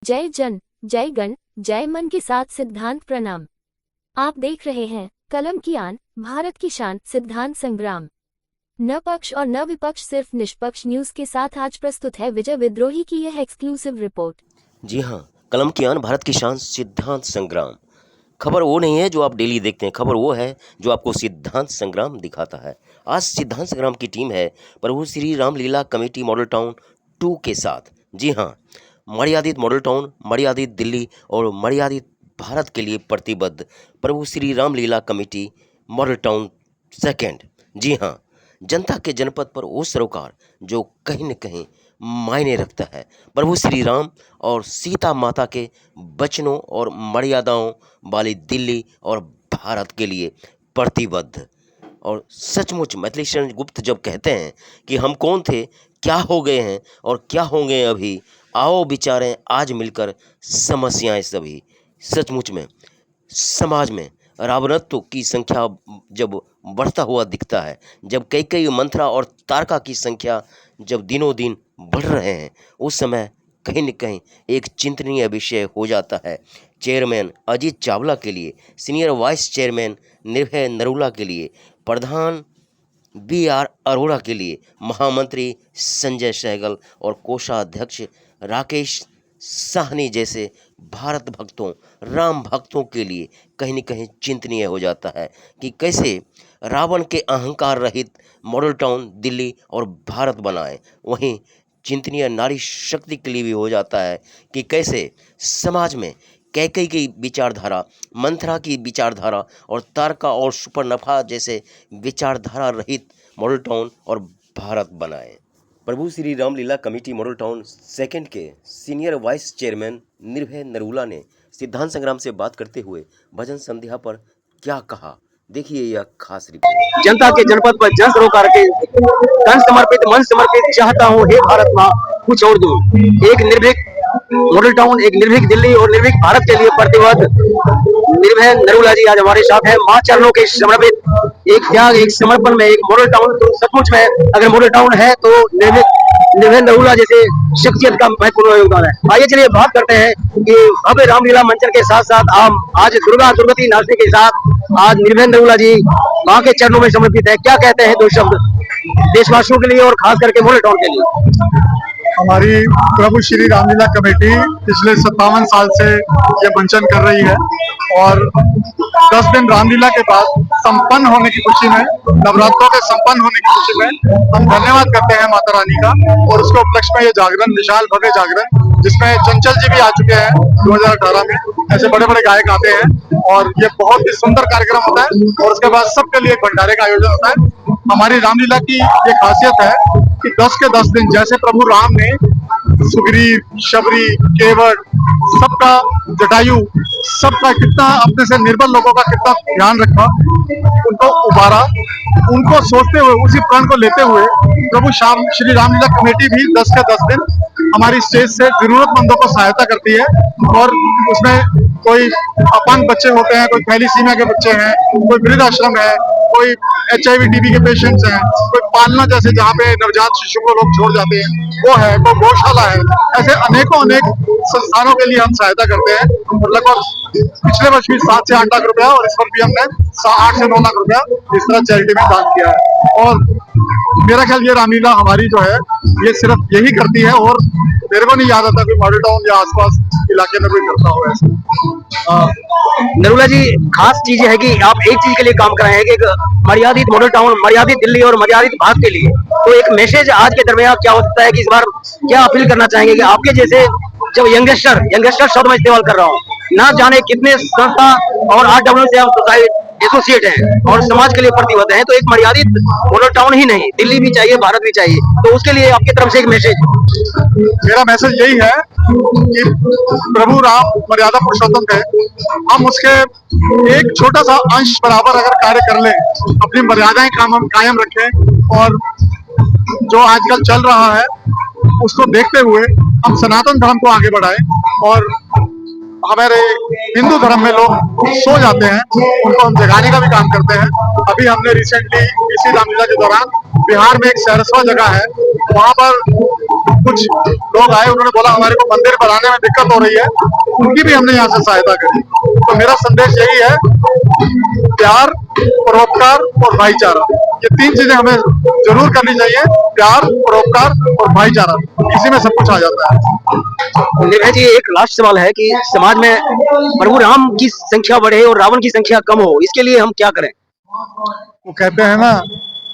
जय जन, जय गण, जय मन के साथ सिद्धांत प्रणाम। आप देख रहे हैं कलम की आन, भारत की शान, सिद्धांत संग्राम। न पक्ष और न विपक्ष, सिर्फ निष्पक्ष न्यूज के साथ आज प्रस्तुत है विजय विद्रोही की यह एक्सक्लूसिव रिपोर्ट। जी हाँ, कलम की आन, भारत की शान, सिद्धांत संग्राम। खबर वो नहीं है जो आप डेली देखते हैं, खबर वो है जो आपको सिद्धांत संग्राम दिखाता है। आज सिद्धांत संग्राम की टीम है प्रभु Shri Ramlila committee model town 2 के साथ। जी हाँ, मर्यादित मॉडल टाउन, मर्यादित दिल्ली और मर्यादित भारत के लिए प्रतिबद्ध प्रभु Shri Ramlila committee model town 2। जी हाँ, जनता के जनपद पर वो सरोकार जो कहीं न कहीं मायने रखता है। प्रभु श्री राम और सीता माता के वचनों और मर्यादाओं वाली दिल्ली और भारत के लिए प्रतिबद्ध। और सचमुच मैथिली शरण गुप्त जब कहते हैं कि हम कौन थे, क्या हो गए हैं और क्या होंगे अभी, आओ विचारें आज मिलकर समस्याएं सभी। सचमुच में समाज में रावणत्व की संख्या जब बढ़ता हुआ दिखता है, जब कई मंत्रा और तारका की संख्या जब दिनों दिन बढ़ रहे हैं, उस समय कहीं न कहीं एक चिंतनीय विषय हो जाता है। चेयरमैन अजीत चावला के लिए, सीनियर वाइस चेयरमैन निर्भय नरूला के लिए, प्रधान BR अरोड़ा के लिए, महामंत्री संजय सहगल और कोषाध्यक्ष राकेश साहनी जैसे भारत भक्तों, राम भक्तों के लिए कहीं न कहीं चिंतनीय हो जाता है कि कैसे रावण के अहंकार रहित मॉडल टाउन दिल्ली और भारत बनाए। वहीं चिंतनीय नारी शक्ति के लिए भी हो जाता है कि कैसे समाज में कैकेयी की विचारधारा, मंथरा की विचारधारा और तारका और सुपर्णखा जैसे विचारधारा रहित मॉडल टाउन और भारत बनाए। प्रभु Shri Ramlila committee model town 2 के सीनियर वाइस चेयरमैन निर्भय नरूला ने सिद्धांत संग्राम से बात करते हुए भजन संध्या पर क्या कहा, देखिए यह खास रिपोर्ट। जनता के जनपद पर जन सरोकार के तन समर्पित, मन समर्पित चाहता हूँ हे भारत माँ कुछ और दूं। एक निर्भीक मॉडल टाउन, एक निर्भीक दिल्ली और निर्भीक भारत के लिए प्रतिबद्ध निर्भय नरूला जी आज हमारे साथ है। माँ चरणों के समर्पित एक त्याग, एक समर्पण में एक मॉडल टाउन। तो सचमुच में अगर मॉडल टाउन है तो निर्भय नरूला जैसे शख्सियत का महत्वपूर्ण योगदान है। आइए चलिए बात करते हैं कि भव्य रामलीला मंचन के साथ साथ आज दुर्गति नाचने के साथ आज निर्भय नरूला जी माँ के चरणों में समर्पित है। क्या कहते हैं दो शब्द देशवासियों के लिए और खास करके मॉडल टाउन के लिए? हमारी प्रभु श्री रामलीला कमेटी पिछले 57 साल से ये मंचन कर रही है और 10 दिन रामलीला के बाद संपन्न होने की खुशी में, नवरात्रों के संपन्न होने की खुशी में हम धन्यवाद करते हैं माता रानी का। और उसके उपलक्ष्य में ये जागरण, विशाल भव्य जागरण, जिसमें चंचल जी भी आ चुके हैं 2018 में, ऐसे बड़े बड़े गायक आते हैं और ये बहुत ही सुंदर कार्यक्रम होता है। और उसके बाद सबके लिए भंडारे का आयोजन होता है। हमारी रामलीला की ये खासियत है कि 10 के 10 दिन जैसे प्रभु राम ने सुग्रीव, शबरी, केवट, सबका, जटायु, सबका कितना अपने से निर्बल लोगों का कितना ध्यान रखा, उनको उबारा, उनको सोचते हुए, उसी प्रण को लेते हुए प्रभु श्री रामलीला कमेटी भी 10 के 10 दिन हमारी स्टेज से जरूरतमंदों को सहायता करती है। और उसमें कोई अपंग बच्चे होते हैं, कोई थैलीसीमिया के बच्चे हैं, कोई वृद्ध आश्रम है, कोई HIV TB के पेशेंट्स हैं, कोई पालना जैसे जहाँ पे नवजात शिशु को लोग छोड़ जाते हैं वो है, कोई गौशाला है, ऐसे अनेकों संस्थानों के लिए हम सहायता करते हैं। और लगभग पिछले वर्ष भी 7 से 8 लाख रुपया और इस वर्ष भी हमने 8 से 9 लाख रुपया इस तरह चैरिटी में दान किया है। और मेरा ख्याल ये रामलीला हमारी जो है ये सिर्फ यही करती है और मेरे को नहीं याद आता कोई मॉडल टाउन या आसपास इलाके में कोई करता हो ऐसा। नरूला जी, खास चीज है कि आप एक चीज के लिए काम कर रहे हैं कि एक मर्यादित मॉडल टाउन, मर्यादित दिल्ली और मर्यादित भारत के लिए। तो एक मैसेज आज के दरमियान क्या हो सकता है कि इस बार क्या अपील करना चाहेंगे कि आपके जैसे जब यंगस्टर शब्द में इस्तेमाल कर रहा हूँ, ना जाने कितने संस्था और RWL से हम सोसाइटी एसोसिएट हैं और समाज के लिए प्रतिबद्ध हैं, तो एक मर्यादित मॉडल टाउन ही नहीं, दिल्ली भी चाहिए, भारत भी चाहिए। तो उसके लिए आपकी तरफ से एक मैसेज। मेरा मैसेज यही है कि प्रभु राम मर्यादा पुरुषोत्तम थे, हम उसके एक छोटा सा अंश बराबर अगर कार्य कर लें, अपनी मर्यादाएं कायम रखें और जो आजकल चल रहा है उसको देखते हुए हम सनातन धर्म को आगे बढ़ाएं। और हमारे हिंदू धर्म में लोग सो जाते हैं, उनको हम जगाने का भी काम करते हैं। अभी हमने रिसेंटली इसी रामलीला के दौरान बिहार में एक सहरसवा जगह है, वहां पर कुछ लोग आए, उन्होंने बोला हमारे को मंदिर बनाने में दिक्कत हो रही है, उनकी भी हमने यहाँ से सहायता करी। तो मेरा संदेश यही है, प्यार, परोपकार और भाईचारा, ये 3 चीजें हमें जरूर करनी चाहिए। प्यार, परोपकार और भाईचारा, इसी में सब कुछ आ जाता है। निर्भय जी, एक लास्ट सवाल है कि समाज में प्रभु राम की संख्या बढ़े और रावण की संख्या कम हो, इसके लिए हम क्या करें? वो कहते हैं ना,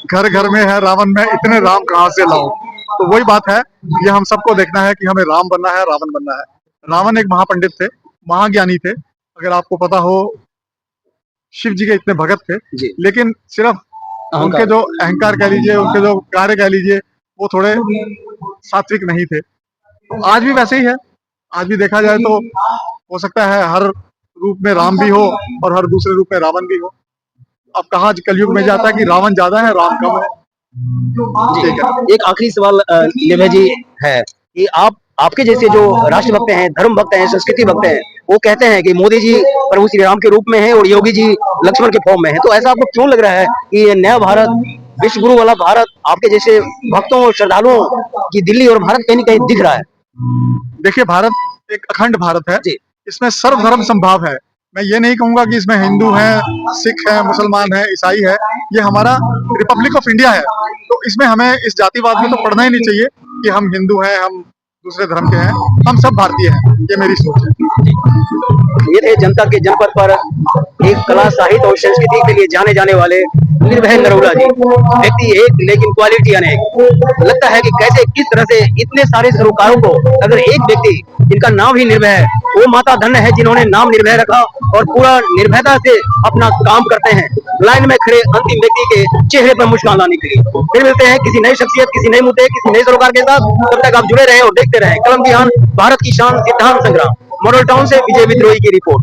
घर घर में है रावण, में इतने राम कहाँ से लाऊं। तो वही बात है, ये हम सबको देखना है कि हमें राम बनना है, रावण बनना है। रावण एक महापंडित थे, महाज्ञानी थे, अगर आपको पता हो, शिव जी के इतने भगत थे, लेकिन सिर्फ उनके जो अहंकार कह लीजिए, उनके जो कार्य कह लीजिए, वो थोड़े सात्विक नहीं थे। तो आज भी वैसे ही है। आज भी देखा जाए तो हो सकता है हर रूप में राम भी हो और हर दूसरे रूप में रावण भी हो। अब कहा कलयुग में जाता है कि रावण ज्यादा है, राम कम है। ठीक है, एक आखिरी सवाल निर्भय जी है कि आपके जैसे जो राष्ट्रभक्त हैं, धर्म भक्त हैं, संस्कृति भक्त हैं, वो कहते हैं कि मोदी जी प्रभु श्री राम के रूप में हैं और योगी जी लक्ष्मण के फॉर्म में हैं। तो ऐसा आपको क्यों लग रहा है कि ये नया भारत, विश्व गुरु वाला भारत, आपके जैसे भक्तों और श्रद्धालुओं की दिल्ली और भारत कहीं न कहीं दिख रहा है? देखिए, भारत एक अखंड भारत है, इसमें सर्वधर्म संभाव है। मैं ये नहीं कहूंगा कि इसमें हिंदू हैं, सिख हैं, मुसलमान हैं, ईसाई है। ये हमारा रिपब्लिक ऑफ इंडिया है, तो इसमें हमें इस जातिवाद में तो पढ़ना ही नहीं चाहिए कि हम हिंदू हैं, हम दूसरे धर्म के हैं। हम सब भारतीय हैं, ये मेरी सोच है। ये थे जनता के जनपद पर एक कला, साहित्य और संस्कृति के लिए जाने जाने वाले निर्भय नरोला जी। व्यक्ति एक लेकिन क्वालिटी अनेक। लगता है कि कैसे किस तरह से इतने सारे सरोकारों को अगर एक व्यक्ति जिनका नाम ही निर्भय है, वो माता धन्य है जिन्होंने नाम निर्भय रखा और पूरा निर्भयता से अपना काम करते हैं, लाइन में खड़े अंतिम व्यक्ति के चेहरे पर मुस्कान लाने के लिए। फिर मिलते हैं किसी नई शख्सियत, किसी नए मुद्दे, किसी नए सरोकार के साथ। तब तक आप जुड़े रहें और देखते रहें कलम की आन, भारत की शान, सिद्धांत संग्राम। मॉडल टाउन से विजय विद्रोही की रिपोर्ट।